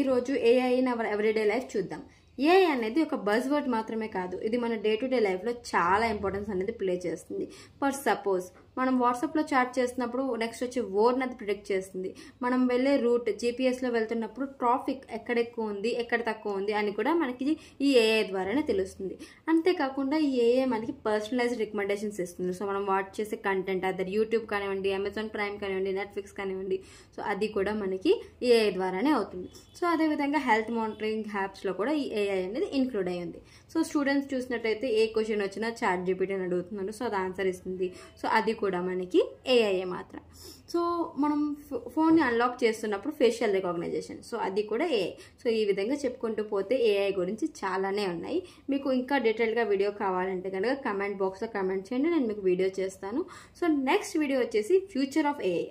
ఈరోజు AI in our everyday life చూద్దాం. AI అనేది ఒక బజ్ వర్డ్ మాత్రమే కాదు, ఇది మన డే టు డే లైఫ్లో చాలా ఇంపార్టెన్స్ అనేది ప్లే చేస్తుంది. ఫర్ సపోజ్ మనం వాట్సాప్లో చాట్ చేస్తున్నప్పుడు నెక్స్ట్ వచ్చే వర్డ్ అది ప్రిడిక్ట్ చేస్తుంది. మనం వెళ్ళే రూట్ జీపీఎస్లో వెళ్తున్నప్పుడు ట్రాఫిక్ ఎక్కడ ఎక్కువ ఉంది ఎక్కడ తక్కువ ఉంది అని కూడా మనకి ఈ ఏఐ ద్వారానే తెలుస్తుంది. అంతేకాకుండా ఈ ఏఐ మనకి పర్సనలైజ్డ్ రికమెండేషన్స్ ఇస్తుంది. సో మనం వాచ్ చేసే కంటెంట్ అదర్ యూట్యూబ్ కానివ్వండి, అమెజాన్ ప్రైమ్ కానివ్వండి, నెట్ఫ్లిక్స్ కానివ్వండి, సో అది కూడా మనకి ఏఐ ద్వారానే అవుతుంది. సో అదేవిధంగా హెల్త్ మానిటరింగ్ యాప్స్లో కూడా ఈ ఏఐ అనేది ఇంక్లూడ్ అయ్యి ఉంది. సో స్టూడెంట్స్ చూసినట్టయితే ఏ క్వశ్చన్ వచ్చినా చాట్ జీపీటీ అని అడుగుతున్నారు, సో అది ఆన్సర్ ఇస్తుంది. సో అది కూడా మనకి ఏఐ మాత్రం. సో మనం ఫోన్ని అన్లాక్ చేస్తున్నప్పుడు ఫేషియల్ రికగ్నైజేషన్, సో అది కూడా ఏఐ. సో ఈ విధంగా చెప్పుకుంటూ పోతే ఏఐ గురించి చాలానే ఉన్నాయి. మీకు ఇంకా డీటెయిల్గా వీడియో కావాలంటే కనుక కమెంట్ బాక్స్లో కమెంట్ చేయండి, నేను మీకు వీడియో చేస్తాను. సో నెక్స్ట్ వీడియో వచ్చేసి ఫ్యూచర్ ఆఫ్ ఏఐ.